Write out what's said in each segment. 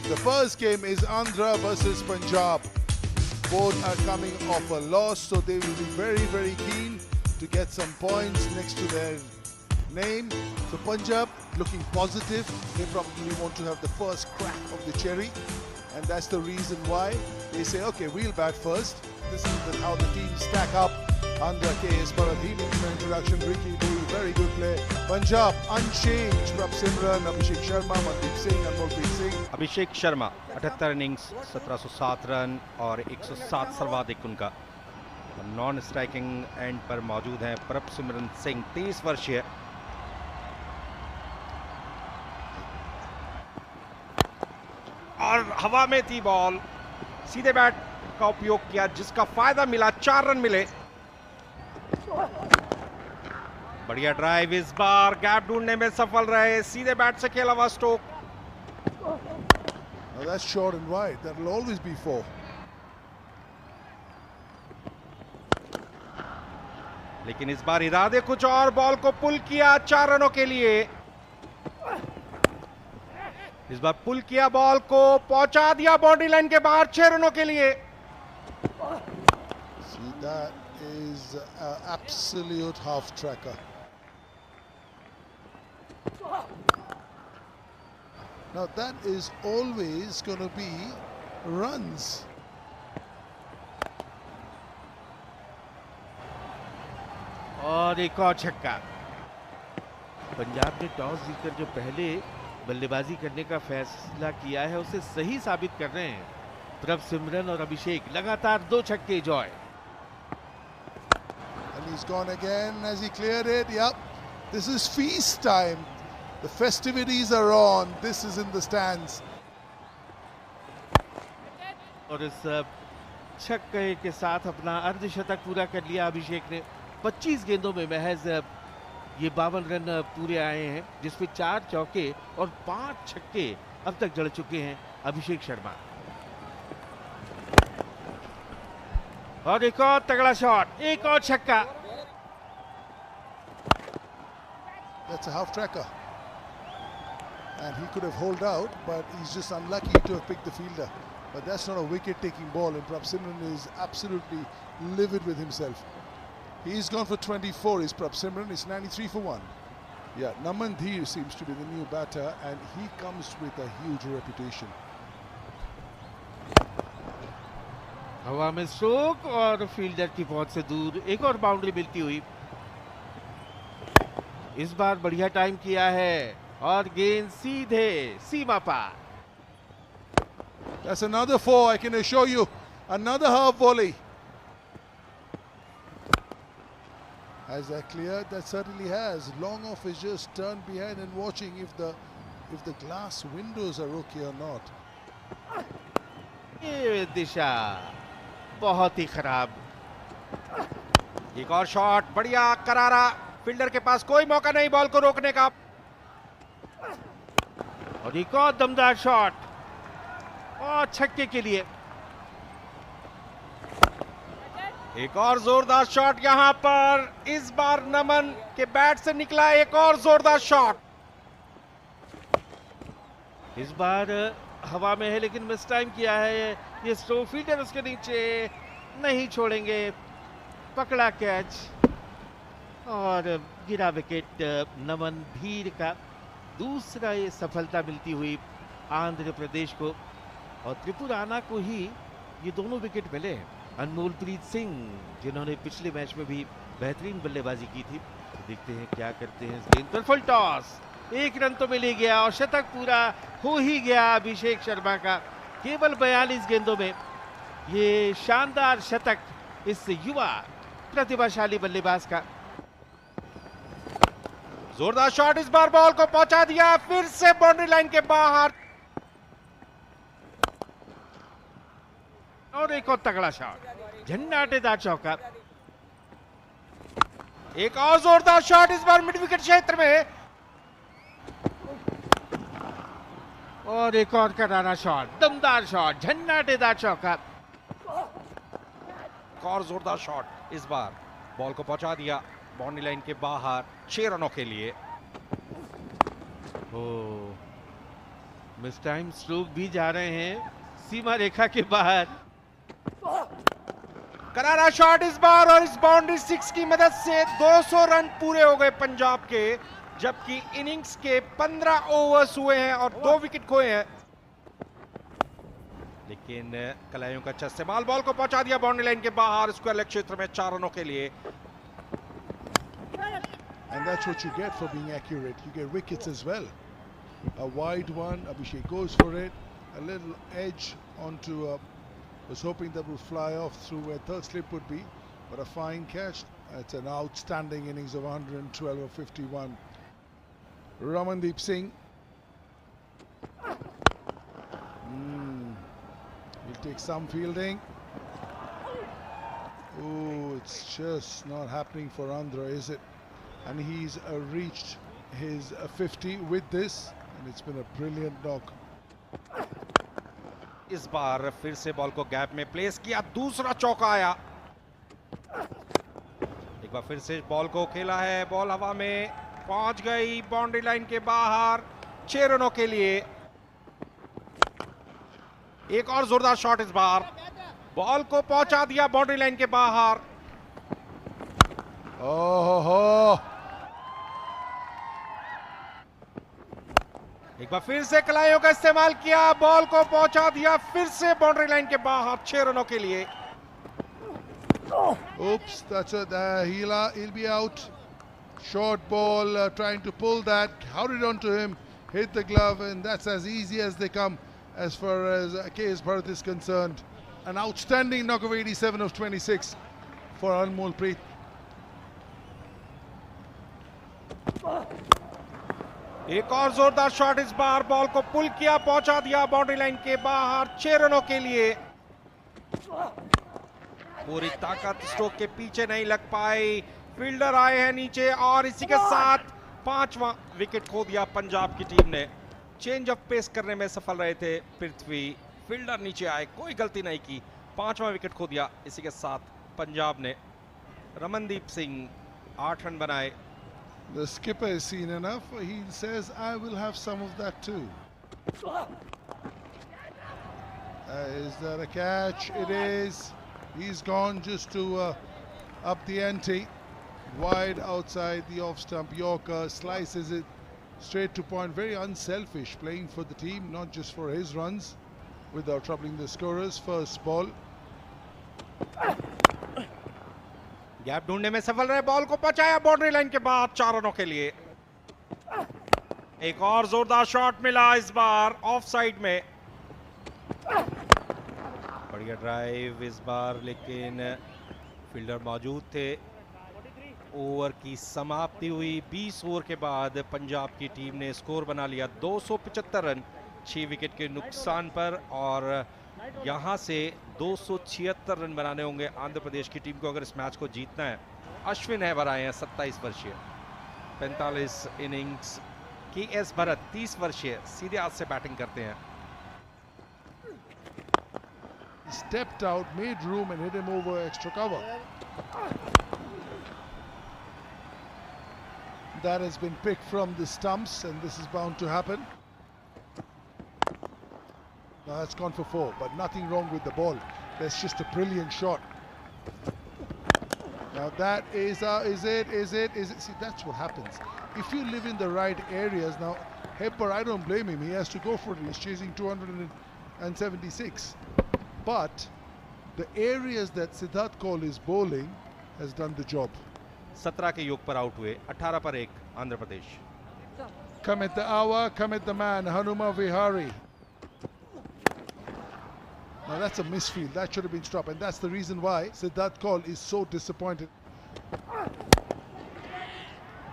The first game is Andhra versus Punjab. Both are coming off a loss, so they will be very, very keen to get some points next to their name. So Punjab looking positive. They probably want to have the first crack of the cherry, and that's the reason why they say, okay, we'll bat first. This is how the teams stack up. Andhra KS Paradhini in the introduction. Ricky doing very good play. Punjab unchanged. Prab Simran, Abhishek Sharma, Mandeep Singh, Anmolpreet Singh. Abhishek Sharma 78 innings 1707 run और 107 सर्वाधिक उनका। Non striking and पर मौजूद हैं प्रभ सिमरन सिंह 23 वर्षीय। और हवा में थी बॉल, सीधे बैट का उपयोग किया जिसका फायदा मिला, 4 रन मिले। बढ़िया ड्राइव, इस बार गैप ढूंढने में सफल रहे, सीधे बैट से खेला हुआ stock. Now that's short and wide. That will always be 4. लेकिन इस बार इरादे कुछ और, बॉल को पुल किया 4 रनों के लिए। इस बार पुल किया, बॉल को पहुंचा दिया बाउंड्री लाइन के बाहर 6 रनों के लिए। See, that is an absolute half tracker. Now that is always going to be runs. और एक और छक्का। पंजाब ने टॉस जीतकर जो पहले बल्लेबाजी करने का फैसला किया है उसे सही साबित कर रहे हैं प्रभ सिमरन और अभिषेक। लगातार 2 छक्के Joy. And he's gone again as he cleared it. Yep, this is feast time. The festivities are on. This is in the stands. और इस छक्के के साथ अपना अर्धशतक पूरा कर लिया अभिषेक ने। 25 गेंदों में महज ये 52 रन पूरे आए हैं, जिसमें 4 चौके और 5 छक्के अब तक जड़ चुके हैं अभिषेक शर्मा। और एक और तगड़ा शॉट, एक और छक्का। That's a half tracker. And he could have holed out, but he's just unlucky to have picked the fielder. But that's not a wicket-taking ball, and Prab Simran is absolutely livid with himself. He's gone for 24. Is Prab Simran? It's 93 for 1. Yeah, Naman Dheer seems to be the new batter, and he comes with a huge reputation. हवा में stroke और fielder की पहुंच से दूर एक और boundary मिलती हुई। इस बार बढ़िया टाइम किया है और गेंद सीधे सीमा पार। That's another 4, I can assure you. Another half volley. Has that cleared? That certainly has. Long off is just turned behind and watching if the glass windows are okay or not. ये दिशा बहुत ही खराब। एक और shot, बढ़िया करारा, fielder के पास कोई मौका नहीं बॉल को रोकने का। और एक और दमदार शॉट और छक्के के लिए। एक और जोरदार शॉट यहां पर, इस बार नमन के बैट से निकला एक और जोरदार शॉट। इस बार हवा में है लेकिन मिस टाइम किया है। ये स्लो फील्डर उसके नीचे नहीं छोड़ेंगे। पकड़ा कैच और गिरा विकेट। नमन धीर का दूसरा ये सफलता मिलती हुई आंध्र प्रदेश को, और त्रिपुराना को ही ये दोनों विकेट मिले हैं। अनमोलप्रीत सिंह जिन्होंने पिछले मैच में भी बेहतरीन बल्लेबाजी की थी, तो देखते हैं क्या करते हैं। इस गेंद पर फुल टॉस, 1 रन तो मिल ही गया और शतक पूरा हो ही गया अभिषेक शर्मा का। केवल 42 गेंदों में ये शानदार शतक इस युवा प्रतिभाशाली बल्लेबाज का। जोरदार शॉट, इस बार बॉल को पहुंचा दिया, फिर से बाउंड्री लाइन के बाहर। और एक और तगड़ा शॉट, झंडाटेदार चौका। एक और जोरदार शॉट, इस बार मिड विकेट क्षेत्र में। और एक और करारा शॉट, दमदार शॉट, झंडाटेदार चौका। एक और जोरदार शॉट, इस बार बॉल को पहुंचा दिया बाउंड्री लाइन के बाहर 6 रनों के लिए। मिस टाइम स्ट्रोक भी जा रहे हैं सीमा रेखा के बाहर। करारा शॉट इस बार और इस बाउंड्री सिक्स की मदद से 200 रन पूरे हो गए पंजाब के, जबकि इनिंग्स के 15 ओवर्स हुए हैं और 2 विकेट खोए हैं। लेकिन कलाइयों का अच्छा इस्तेमाल, बॉल को पहुंचा दिया बाउंड्री लाइन के बाहर स्क्वायर लेग क्षेत्र में 4 रनों के लिए। And that's what you get for being accurate. You get wickets as well. A wide one, Abhishek goes for it. A little edge onto, was hoping that would fly off through where third slip would be, but a fine catch. It's an outstanding innings of 112 or 51. Ramandeep Singh. He'll take some fielding. Oh, it's just not happening for Andhra, is it? And he's reached his 50 with this, and it's been a brilliant knock. इस बार फिर से ball को gap में place किया, दूसरा चौका आया। एक बार फिर से बॉल को खेला है, बॉल हवा में पहुंच गई बाउंड्री लाइन के बाहर 6 रनों के लिए। एक और जोरदार शॉट इस बार, बॉल को पहुंचा दिया बाउंड्री लाइन के बाहर। Oh, एक बार फिर से कलाइयों का इस्तेमाल किया, बॉल को पहुंचा दिया फिर से बाउंड्री लाइन के बाहर 6 रनों के लिए। oops, that's it. He'll be out. Short ball, trying to pull that, hurried onto him, hit the glove, and that's as easy as they come as far as KS Bharat is concerned. An outstanding knock of 87 of 26 for Anmol Preet. एक और जोरदार shot इस बार, ball को पुल किया, पहुंचा दिया boundary line के बाहर 6 रनों के लिए। पूरी ताकत स्ट्रोक के पीछे नहीं लग पाई, फील्डर आए हैं नीचे और इसी के साथ 5वां विकेट खो दिया पंजाब की टीम ने। चेंज ऑफ पेस करने में सफल रहे थे पृथ्वी, फील्डर नीचे आए, कोई गलती नहीं की, 5वां विकेट खो दिया। इसी के साथ पंजाब ने रमनदीप सिंह 8 रन बनाए। The skipper has seen enough. He says, I will have some of that too. Is that a catch? It is. He's gone just to up the ante. Wide outside the off stump. Yorker slices it straight to point. Very unselfish, playing for the team, not just for his runs, without troubling the scorers. First ball. Gap ढूंढने में सफल रहे, ball को पहुंचाया boundary line के बाद 4 रनों के लिए। एक और जोरदार शॉट मिला इस बार ऑफ साइड में, बढ़िया ड्राइव इस बार, लेकिन फील्डर मौजूद थे। ओवर की समाप्ति हुई, 20 ओवर के बाद पंजाब की टीम ने स्कोर बना लिया 275 रन 6 विकेट के नुकसान पर, और यहां से 276 रन बनाने होंगे आंध्र प्रदेश की टीम को अगर इस मैच को जीतना है। अश्विन हैबर आए हैं 27 वर्षीय, 45 इनिंग्स। KS भरत 30 वर्षीय, सीधे हाथ से बैटिंग करते हैं। Stepped out, made room and hit him over extra cover. That has been picked from the stumps, and this is bound to happen. Now that's gone for 4, but nothing wrong with the ball. That's just a brilliant shot. Now that is it? See, that's what happens. If you live in the right areas, now Hepper, I don't blame him. He has to go for it. He's chasing 276. But the areas that Siddharth Kaul is bowling has done the job. 17 के योग पर out हुए, 18 पर 1 Andhra Pradesh. Come at the hour, come at the man, Hanuma Vihari. Now that's a misfield, that should have been stopped, and that's the reason why Siddharth Kaul is so disappointed.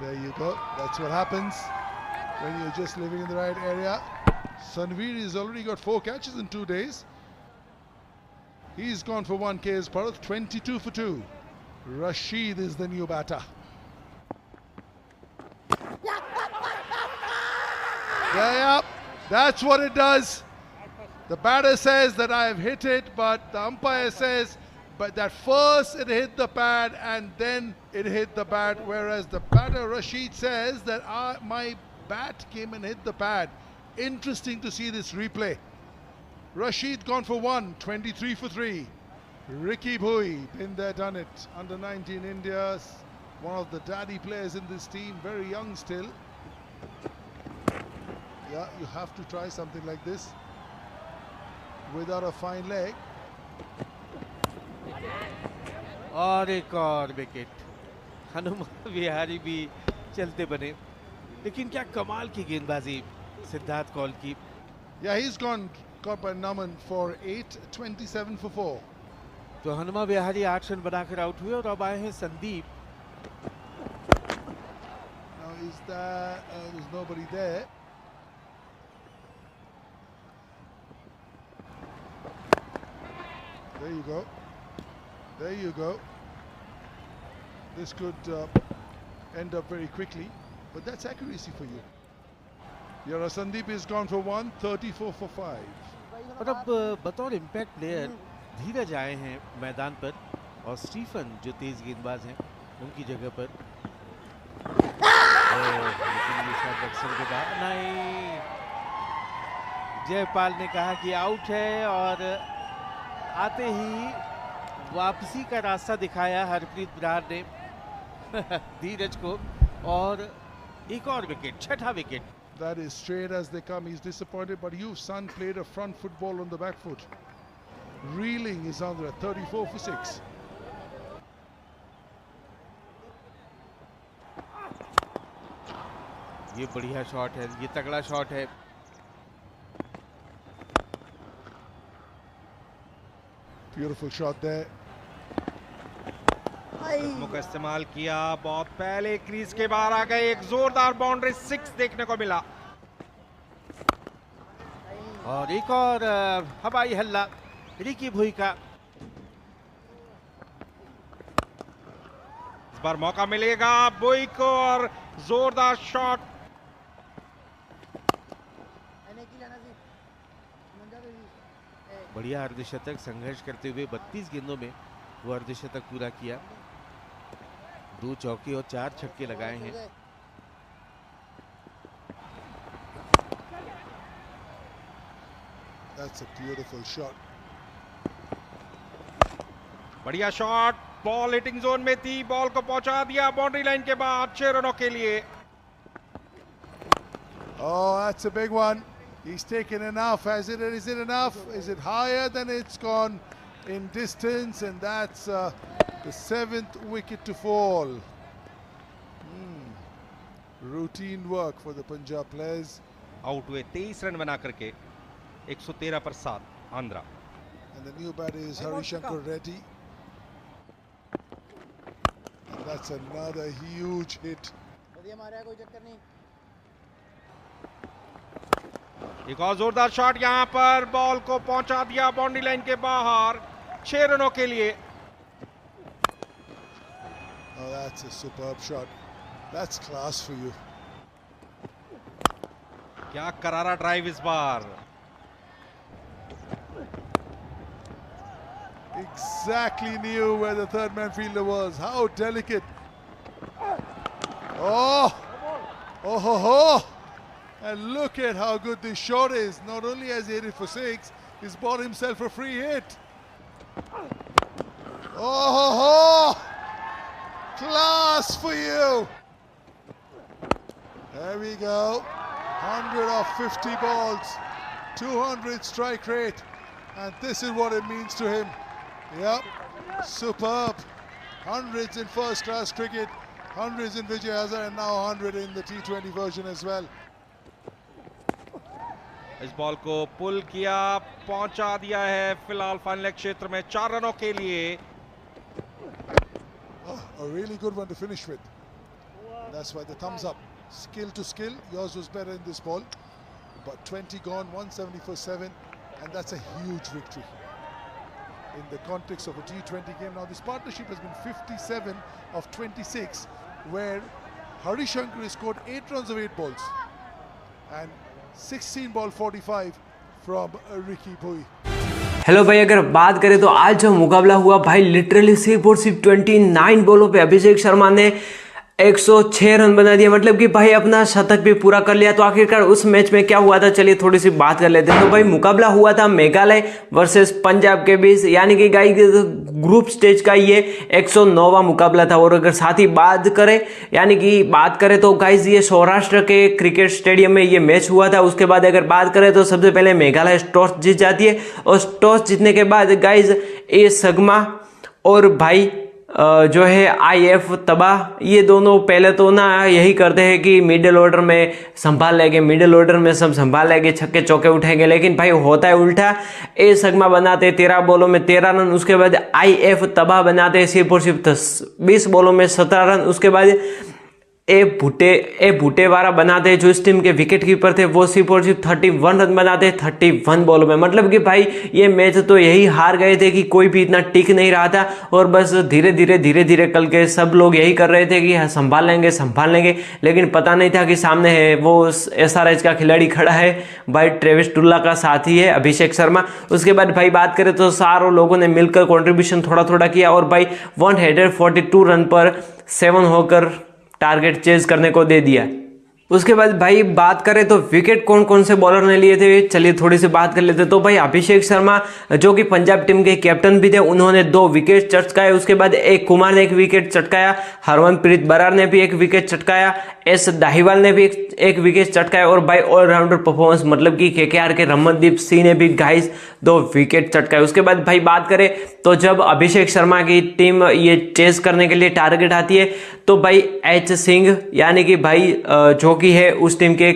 There you go, that's what happens when you're just living in the right area. Sanveer has already got 4 catches in 2 days. He's gone for 1 KS Bharat, 22 for 2. Rashid is the new batter. Yeah, that's what it does. The batter says that I have hit it, but the umpire says but that first it hit the pad and then it hit the bat, whereas the batter Rashid says that my bat came and hit the pad. interesting to see this replay. Rashid gone for 1, 23 for 3. Ricky Bhui, been there, done it. Under 19 India, one of the daddy players in this team, very young still. Yeah, you have to try something like this without a fine leg. और एक और wicket. Hanuma Vihari भी चलते बने, लेकिन क्या कमाल की गेंदबाजी सिद्धार्थ कौल की. Yeah, he's gone, caught by Naman for 8, 27 for 4. तो हनुमा विहारी 8 रन बनाकर आउट हुए और अब आए हैं Sandeep. Now is that there's nobody there. There you go. There you go. This could end up very quickly, but that's accuracy for you. Your Sandeep is gone for 1, 34 for 5. और अब बतौर impact player धीरज आए हैं मैदान पर और Stephen जो तेज गेंदबाज हैं उनकी जगह पर. लेकिन ये शॉट अक्सर के बाद नहीं. जयपाल ने कहा कि आउट है और आते ही वापसी का रास्ता दिखाया हरप्रीत बरार ने धीरज को. और एक और विकेट, छठा wicket. That is straight as they come. He's disappointed, but you, son, played a front football on the back foot. Reeling is under 34 for 6. ये बढ़िया शॉट है, ये तगड़ा शॉट है. Beautiful shot there. कदमों का इस्तेमाल किया, बहुत पहले क्रीज के बाहर आ गए. एक जोरदार बाउंड्री 6 देखने को मिला. और एक और हवाई हल्ला रिकी भुई का. इस बार मौका मिलेगा भुई को और जोरदार शॉट. बढ़िया अर्धशतक संघर्ष करते हुए 32 गेंदों में वो अर्धशतक पूरा किया. 2 चौके और 4 छक्के लगाए हैं. That's a beautiful shot. बढ़िया शॉट. बॉल हिटिंग जोन में थी, बॉल को पहुंचा दिया बाउंड्री लाइन के बाद 6 रनों के लिए. Oh, that's a big one. He's taken enough. Is it enough? Is it higher than it's gone in distance? And that's the 7th wicket to fall. Routine work for the Punjab players. Out हुए 23 run बना करके 113 पर 7 Andhra. And the new batter is Harishankar Reddy. And that's another huge hit. एक और जोरदार shot यहां पर, ball को पहुंचा दिया बाउंड्री लाइन के बाहर 6 रनों के लिए. Oh, that's a superb shot. That's class for you. क्या करारा ड्राइव इस बार. Exactly knew where the third man fielder was. How delicate. Oh, oh ho ho. And look at how good this shot is. Not only has he hit it for 6, he's bought himself a free hit. Oh ho ho. Class for you. There we go. 100 off 50 balls. 200 strike rate. And this is what it means to him. Yep, superb. Hundreds in first class cricket, hundreds in Vijay Hazare, and now 100 in the T20 version as well. इस ball को पुल किया, पहुंचा दिया है फिलहाल final क्षेत्र में 4 रनों के लिए. Oh, a really good one to finish with. That's why the thumbs up. Skill to skill, yours was better in this ball. But 20 gone, 170 for 7, and that's a huge victory in the context of a T20 game. Now this partnership has been 57 of 26, where Harishankar has scored 8 runs of 8 balls and 16 ball 45 from Ricky Bhui. Hello भाई, अगर बात करें तो आज जो मुकाबला हुआ भाई लिटरली सिर्फ और सिर्फ 29 बॉलों पे अभिषेक शर्मा ने 106 रन बना दिया, मतलब कि भाई अपना शतक भी पूरा कर लिया। तो आखिरकार उस मैच में क्या हुआ था, चलिए थोड़ी सी बात कर लेते हैं। तो भाई मुकाबला हुआ था मेघालय वर्सेस पंजाब के बीच, यानी कि गाइस ग्रुप स्टेज का ये 109वां मुकाबला था। और अगर साथ ही बात करें तो गाइस ये सौराष्ट्र के क्रिकेट स्टेडियम में ये मैच हुआ था। उसके बाद अगर बात करें तो सबसे पहले मेघालय टॉस जीत जाती है, और टॉस जीतने के बाद गाइस ए सगमा और भाई जो है IF तबा, ये दोनों पहले तो ना यही करते हैं कि मिडिल ऑर्डर में संभाल लेंगे, छक्के चौके उठाएंगे। लेकिन भाई होता है उल्टा, ए सगमा बनाते 13 बॉलों में 13 रन। उसके बाद IF तबा बनाते सिर्फ और सिर्फ 20 बॉलों में 17 रन। उसके बाद ए भुटेवारा बनाते जो इस टीम के विकेट कीपर थे, वो सिर्फ और सिर्फ 31 रन बनाते 31 बॉलों में। मतलब कि भाई ये मैच तो यही हार गए थे कि कोई भी इतना टिक नहीं रहा था, और बस धीरे धीरे कल के सब लोग यही कर रहे थे कि संभाल लेंगे। लेकिन पता नहीं था कि सामने है वो SRH का खिलाड़ी खड़ा है, भाई ट्रेविस टुल्ला का साथी है अभिषेक शर्मा। उसके बाद भाई बात करें तो सारों लोगों ने मिलकर कॉन्ट्रीब्यूशन थोड़ा किया, और भाई 142 रन पर 7 होकर टारगेट चेज करने को दे दिया। उसके बाद भाई बात करें तो विकेट कौन कौन से बॉलर ने लिए थे, चलिए थोड़ी सी बात कर लेते। तो भाई अभिषेक शर्मा जो कि पंजाब टीम के कैप्टन भी थे, उन्होंने 2 विकेट चटकाए। उसके बाद एक कुमार ने 1 विकेट चटकाया, हरमनप्रीत बरार ने भी 1 विकेट चटकाया, S दाहिवाल ने भी एक विकेट चटकाया, और भाई ऑलराउंडर परफॉर्मेंस मतलब कि KKR के रमनदीप सिंह ने भी गाइस 2 विकेट चटकाए। उसके बाद भाई बात करें तो जब अभिषेक शर्मा की टीम ये चेस करने के लिए टारगेट आती है, तो भाई H सिंह यानी कि भाई जो कि है उस टीम के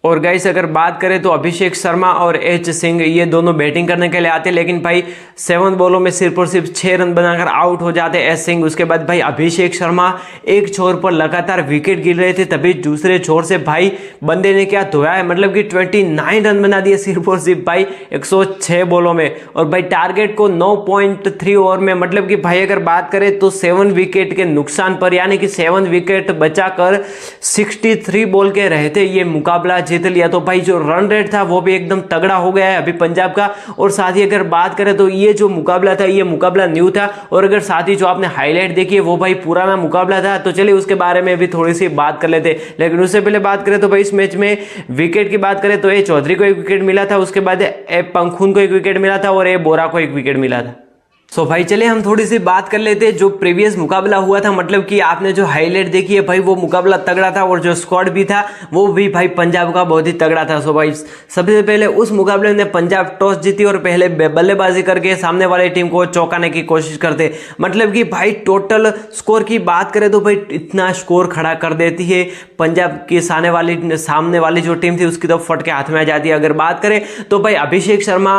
और गाइस अगर बात करें तो अभिषेक शर्मा और H सिंह ये दोनों बैटिंग करने के लिए आते, लेकिन भाई 7 बॉलों में सिर्फ और सिर्फ 6 रन बनाकर आउट हो जाते H सिंह। उसके बाद भाई अभिषेक शर्मा एक छोर पर लगातार विकेट गिर रहे थे, तभी दूसरे छोर से भाई बंदे ने क्या धोया है, मतलब कि 29 रन बना दिए सिर्फ और सिर्फ भाई 106 बॉलों में, और भाई टारगेट को 9.3 ओवर में। मतलब कि भाई अगर बात करें तो 7 विकेट के नुकसान पर, यानी कि 7 विकेट बचाकर 63 बॉल के रहते ये मुकाबला जीत लिया। तो भाई जो रन रेट था वो भी एकदम तगड़ा हो गया है अभी पंजाब का। और साथ ही अगर बात करें तो ये जो मुकाबला था ये मुकाबला न्यू था, और अगर साथ ही जो आपने हाईलाइट देखी है वो भाई पुराना मुकाबला था। तो चलिए उसके बारे में भी थोड़ी सी बात कर लेते। लेकिन उससे पहले बात करें तो भाई इस मैच में विकेट की बात करें तो ए चौधरी को 1 विकेट मिला था, उसके बाद ए पंखून को 1 विकेट मिला था, और ए बोरा को 1 विकेट मिला था। सो भाई चलिए हम थोड़ी सी बात कर लेते हैं जो प्रीवियस मुकाबला हुआ था, मतलब कि आपने जो हाईलाइट देखी है भाई वो मुकाबला तगड़ा था, और जो स्क्वाड भी था वो भी भाई पंजाब का बहुत ही तगड़ा था। सो भाई सबसे पहले उस मुकाबले में पंजाब टॉस जीती और पहले बल्लेबाजी करके सामने वाली टीम को चौंकाने की कोशिश करते। मतलब कि भाई टोटल स्कोर की बात करें तो भाई इतना स्कोर खड़ा कर देती है पंजाब की सामने वाली जो टीम थी उसकी तो फट के हाथ में आ जाती है। अगर बात करें तो भाई अभिषेक शर्मा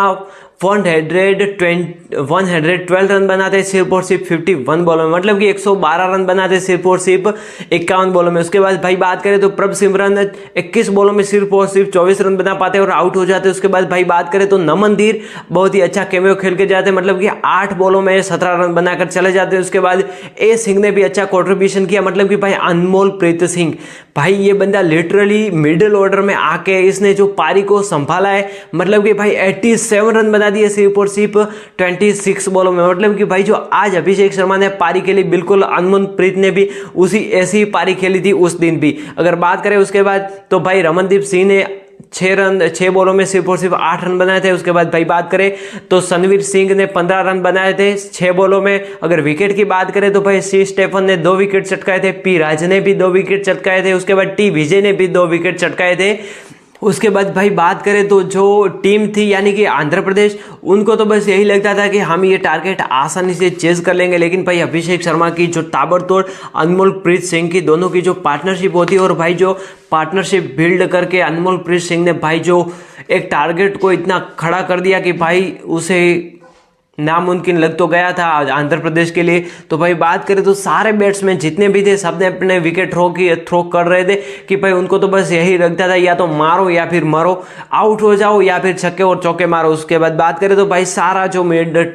112 रन बनाते सिर्फ और सिर्फ 51 बॉलों में, मतलब कि 112 रन बनाते सिर्फ और सिर्फ 51 बॉलों में। उसके बाद भाई बात करें तो प्रभ सिमरन 21 बॉलों में सिर्फ और सिर्फ 24 रन बना पाते और आउट हो जाते। उसके बाद भाई बात करें तो नमन धीर बहुत ही अच्छा कैमियो खेल के जाते, मतलब कि 8 बॉलों में 17 रन बनाकर चले जाते। उसके बाद ए सिंह ने भी अच्छा कॉन्ट्रीब्यूशन किया, मतलब कि भाई अनमोल प्रीत सिंह, भाई ये बंदा लिटरली मिडिल ऑर्डर में आके इसने जो पारी को संभाला है, मतलब कि भाई 87 रन बना दिए सिर्फ और सिर्फ 26 बॉलों में। मतलब कि भाई जो आज अभिषेक शर्मा ने पारी खेली, बिल्कुल अनमोल प्रीत ने भी ऐसी ही पारी खेली थी उस दिन भी। अगर बात करें उसके बाद तो भाई रमनदीप सिंह ने 6 बॉलों में सिर्फ और सिर्फ 8 रन बनाए थे। उसके बाद भाई बात करें तो सनवीर सिंह ने 15 रन बनाए थे 6 बॉलों में। अगर विकेट की बात करें तो भाई सी स्टेफन ने 2 विकेट चटकाए थे, पी राज ने भी 2 विकेट चटकाए थे। उसके बाद टी विजय ने भी 2 विकेट चटकाए थे। उसके बाद भाई बात करें तो जो टीम थी यानी कि आंध्र प्रदेश, उनको तो बस यही लगता था कि हम ये टारगेट आसानी से चेज कर लेंगे, लेकिन भाई अभिषेक शर्मा की जो ताबड़तोड़ अनमोल प्रीत सिंह की दोनों की जो पार्टनरशिप होती है, और भाई जो पार्टनरशिप बिल्ड करके अनमोल प्रीत सिंह ने भाई जो एक टारगेट को इतना खड़ा कर दिया कि भाई उसे नामुमकिन लग तो गया था आंध्र प्रदेश के लिए। तो भाई बात करें तो सारे बैट्समैन जितने भी थे सबने अपने विकेट थ्रो कर रहे थे कि भाई उनको तो बस यही लगता था या तो मारो या फिर मरो, आउट हो जाओ या फिर छक्के और चौके मारो। उसके बाद बात करें तो भाई सारा जो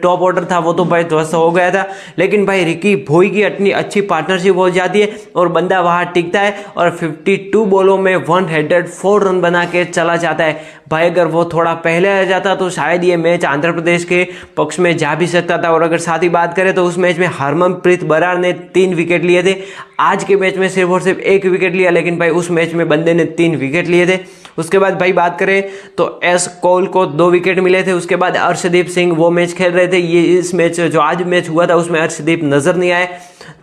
टॉप ऑर्डर था वो तो भाई ध्वस्त हो गया था, लेकिन भाई रिकी भोई की इतनी अच्छी पार्टनरशिप हो जाती है और बंदा वहां टिकता है और 52 बॉलों में 104 रन बना के चला जाता है। भाई अगर वो थोड़ा पहले आ जाता तो शायद ये मैच आंध्र प्रदेश के पक्ष में मैच जा भी सकता था। और अगर साथ ही बात करें तो उस मैच में हरमनप्रीत बराड़ ने 3 विकेट लिए थे। आज के मैच में सिर्फ और सिर्फ 1 विकेट लिया, लेकिन भाई उस मैच में बंदे ने 3 विकेट लिए थे। उसके बाद भाई बात करें तो एस कौल को 2 विकेट मिले थे। उसके बाद अर्शदीप सिंह वो मैच खेल रहे थे, ये इस मैच जो आज मैच हुआ था उसमें अर्शदीप नजर नहीं आए।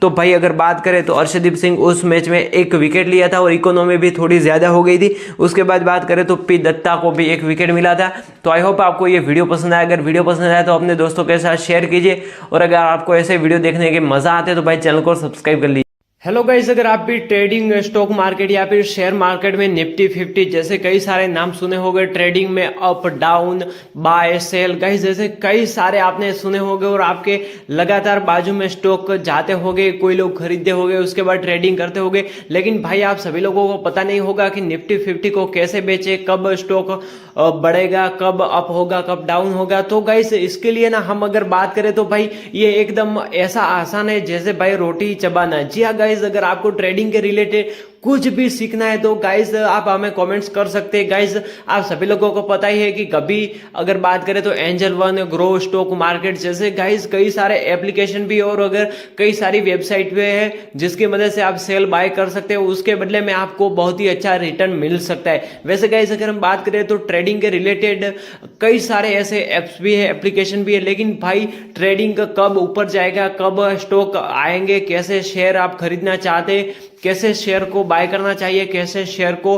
तो भाई अगर बात करें तो अर्शदीप सिंह उस मैच में 1 विकेट लिया था और इकोनॉमी भी थोड़ी ज़्यादा हो गई थी। उसके बाद बात करें तो पी दत्ता को भी 1 विकेट मिला था। तो आई होप आपको ये वीडियो पसंद आया। अगर वीडियो पसंद आया तो अपने दोस्तों के साथ शेयर कीजिए, और अगर आपको ऐसे वीडियो देखने के मज़ा आते तो भाई चैनल को सब्सक्राइब कर लीजिए। हेलो गाइस, अगर आप भी ट्रेडिंग, स्टॉक मार्केट या फिर शेयर मार्केट में निफ्टी 50 जैसे कई सारे नाम सुने होंगे, ट्रेडिंग में up down buy sell guys जैसे कई सारे आपने सुने होंगे, और आपके लगातार बाजू में स्टॉक जाते होंगे, कोई लोग खरीदते होंगे, उसके बाद ट्रेडिंग करते होंगे। लेकिन भाई आप सभी लोगों को पता नहीं होगा कि निफ्टी 50 को कैसे बेचे, कब स्टॉक बढ़ेगा, कब अप होगा, कब डाउन होगा। तो गाइस इसके लिए ना हम अगर बात करें तो भाई ये एकदम ऐसा आसान है जैसे भाई रोटी चबाना। जी हाँ गाइस, अगर आपको ट्रेडिंग के रिलेटेड कुछ भी सीखना है तो गाइस आप हमें कमेंट्स कर सकते हैं। गाइस आप सभी लोगों को पता ही है कि कभी अगर बात करें तो angel one, grow stock market जैसे गाइस कई सारे एप्लीकेशन भी और अगर कई सारी वेबसाइट पे है जिसकी मदद से आप सेल बाय कर सकते हो, उसके बदले में आपको बहुत ही अच्छा रिटर्न मिल सकता है। वैसे गाइस अगर हम बात करें तो ट्रेडिंग के रिलेटेड कई सारे ऐसे एप्स भी है, एप्लीकेशन भी है, लेकिन भाई ट्रेडिंग कब ऊपर जाएगा, कब स्टॉक आएंगे, कैसे शेयर आप खरीदना चाहते, कैसे शेयर को बाय करना चाहिए, कैसे शेयर को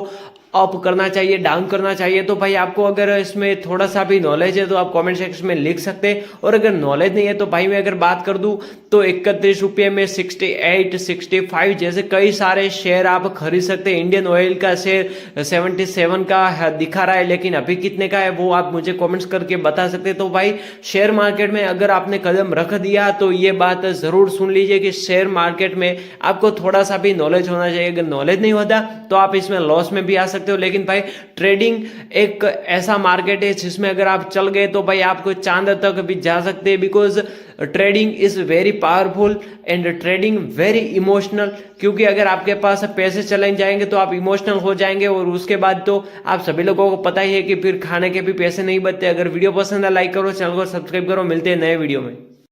अप करना चाहिए, डाउन करना चाहिए, तो भाई आपको अगर इसमें थोड़ा सा भी नॉलेज है तो आप कमेंट सेक्शन में लिख सकते हैं। और अगर नॉलेज नहीं है तो भाई मैं अगर बात कर दूं तो 31 रुपये में 68, 65 जैसे कई सारे शेयर आप खरीद सकते हैं। इंडियन ऑयल का शेयर 77 का दिखा रहा है, लेकिन अभी कितने का है वो आप मुझे कमेंट्स करके बता सकते हैं। तो भाई शेयर मार्केट में अगर आपने कदम रख दिया तो ये बात जरूर सुन लीजिए कि शेयर मार्केट में आपको थोड़ा सा भी नॉलेज होना चाहिए। अगर नॉलेज नहीं होता तो आप इसमें लॉस में भी आ सकते हो। लेकिन भाई ट्रेडिंग एक ऐसा मार्केट है जिसमें अगर आप चल गए तो भाई आपको चांद तक भी जा सकते हैं, because trading is very powerful and trading very emotional. क्योंकि अगर आपके पास पैसे चले जाएंगे तो आप इमोशनल हो जाएंगे, और उसके बाद तो आप सभी लोगों को पता ही है कि फिर खाने के भी पैसे नहीं बचते। अगर वीडियो पसंद है लाइक करो, चैनल को सब्सक्राइब करो, मिलते हैं नए वीडियो में।